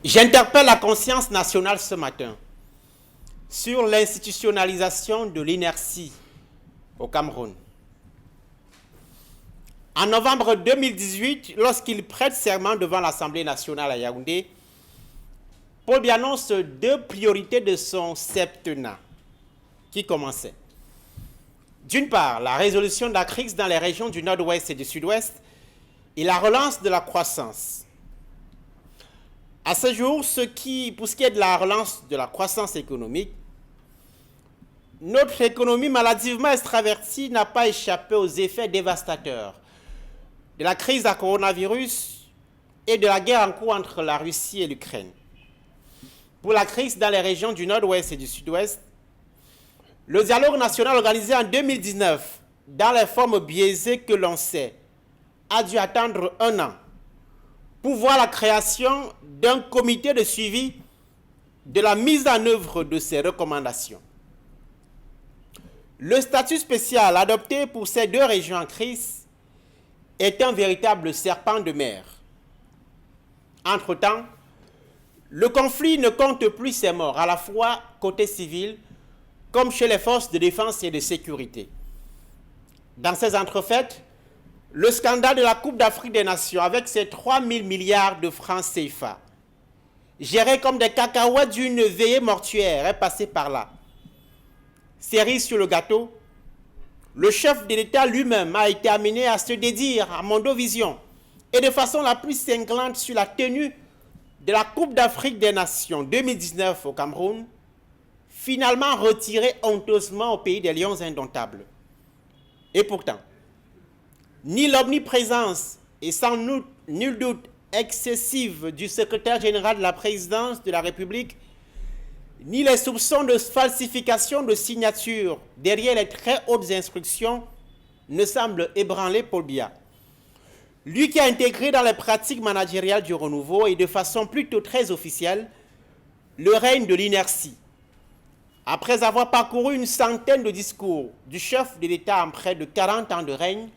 J'interpelle la conscience nationale ce matin sur l'institutionnalisation de l'inertie au Cameroun. En novembre 2018, lorsqu'il prête serment devant l'Assemblée nationale à Yaoundé, Paul Biya annonce deux priorités de son septennat qui commençaient. D'une part, la résolution de la crise dans les régions du nord-ouest et du sud-ouest et la relance de la croissance. À ce jour, pour ce qui est de la relance de la croissance économique, notre économie maladivement extravertie n'a pas échappé aux effets dévastateurs de la crise à coronavirus et de la guerre en cours entre la Russie et l'Ukraine. Pour la crise dans les régions du nord-ouest et du sud-ouest, le dialogue national organisé en 2019, dans les formes biaisées que l'on sait, a dû attendre 1 an pour voir la création d'un comité de suivi de la mise en œuvre de ces recommandations. Le statut spécial adopté pour ces deux régions en crise est un véritable serpent de mer. Entre-temps, le conflit ne compte plus ses morts, à la fois côté civil comme chez les forces de défense et de sécurité. Dans ces entrefaites, le scandale de la Coupe d'Afrique des Nations avec ses 3 000 milliards de francs CFA, gérés comme des cacahuètes d'une veillée mortuaire, est passé par là. Cerise sur le gâteau, le chef de l'État lui-même a été amené à se dédire à Mondovision et de façon la plus cinglante sur la tenue de la Coupe d'Afrique des Nations 2019 au Cameroun, finalement retirée honteusement au pays des lions indomptables. Et pourtant, ni l'omniprésence et sans nul doute excessive du secrétaire général de la présidence de la République, ni les soupçons de falsification de signatures derrière les très hautes instructions ne semblent ébranler Paul Biya. Lui qui a intégré dans les pratiques managériales du renouveau et de façon plutôt très officielle le règne de l'inertie. Après avoir parcouru une centaine de discours du chef de l'État en près de 40 ans de règne,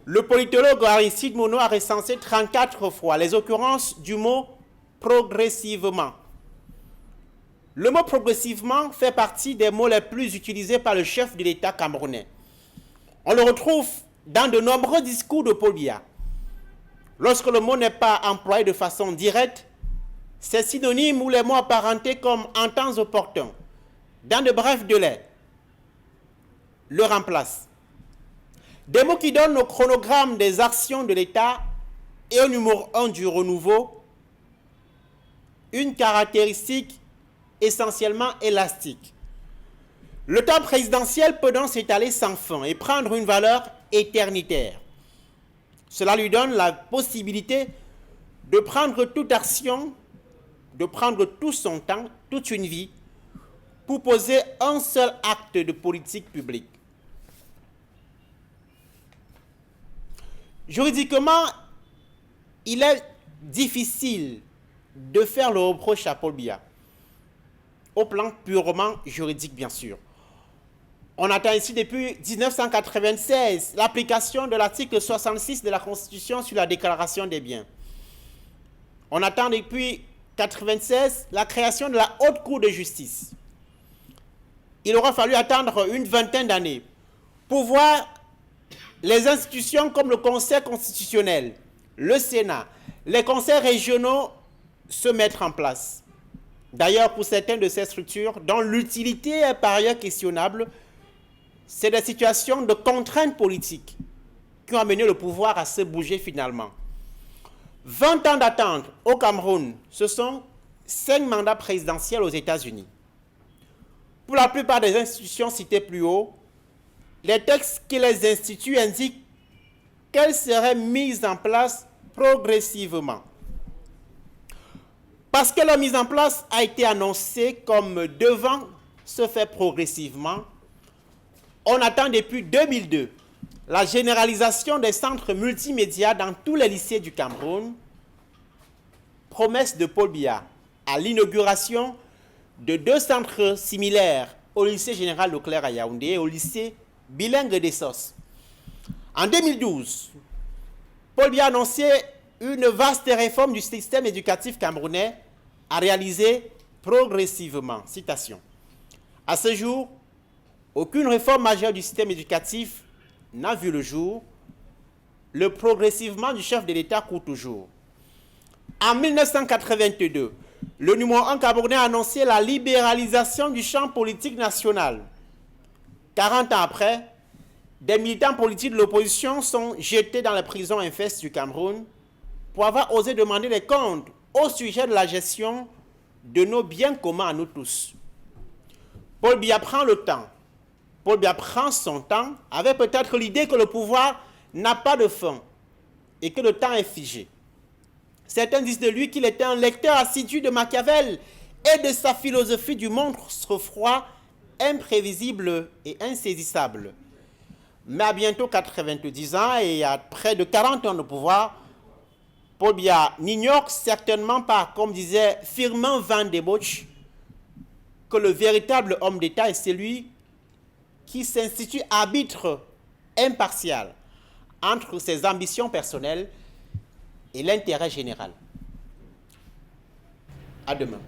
le politologue Aristide Monod a recensé 34 fois les occurrences du mot « progressivement ». Le mot « progressivement » fait partie des mots les plus utilisés par le chef de l'État camerounais. On le retrouve dans de nombreux discours de Paul Biya. Lorsque le mot n'est pas employé de façon directe, c'est synonyme ou les mots apparentés comme « en temps opportun », dans de brefs délais, le remplacent. Des mots qui donnent au chronogramme des actions de l'État et au numéro 1 du renouveau une caractéristique essentiellement élastique. Le temps présidentiel peut donc s'étaler sans fin et prendre une valeur éternitaire. Cela lui donne la possibilité de prendre toute action, de prendre tout son temps, toute une vie, pour poser un seul acte de politique publique. Juridiquement, il est difficile de faire le reproche à Paul Biya, au plan purement juridique bien sûr. On attend ici depuis 1996 l'application de l'article 66 de la Constitution sur la déclaration des biens. On attend depuis 1996 la création de la Haute Cour de justice. Il aura fallu attendre une vingtaine d'années pour voir les institutions comme le Conseil constitutionnel, le Sénat, les conseils régionaux se mettre en place. D'ailleurs, pour certaines de ces structures, dont l'utilité est par ailleurs questionnable, c'est des situations de contraintes politiques qui ont amené le pouvoir à se bouger finalement. 20 ans d'attente au Cameroun, ce sont 5 mandats présidentiels aux États-Unis. Pour la plupart des institutions citées plus haut, les textes qui les instituent indiquent qu'elles seraient mises en place progressivement. Parce que leur mise en place a été annoncée comme devant se faire progressivement, on attend depuis 2002 la généralisation des centres multimédia dans tous les lycées du Cameroun, promesse de Paul Biya à l'inauguration de 2 centres similaires au lycée général Leclerc à Yaoundé et au lycée bilingue des SOS. En 2012, Paul Biya a annoncé une vaste réforme du système éducatif camerounais à réaliser progressivement. Citation. À ce jour, aucune réforme majeure du système éducatif n'a vu le jour. Le progressivement du chef de l'État court toujours. En 1982, le numéro 1 camerounais a annoncé la libéralisation du champ politique national. 40 ans après, des militants politiques de l'opposition sont jetés dans les prisons infestes du Cameroun pour avoir osé demander des comptes au sujet de la gestion de nos biens communs à nous tous. Paul Biya prend le temps. Paul Biya prend son temps avec peut-être l'idée que le pouvoir n'a pas de fin et que le temps est figé. Certains disent de lui qu'il était un lecteur assidu de Machiavel et de sa philosophie du monstre froid, imprévisible et insaisissable. Mais à bientôt 90 ans et à près de 40 ans de pouvoir, Paul Biya n'ignore certainement pas, comme disait Firmin Van de Bosch, que le véritable homme d'État est celui qui s'institue arbitre impartial entre ses ambitions personnelles et l'intérêt général. À demain.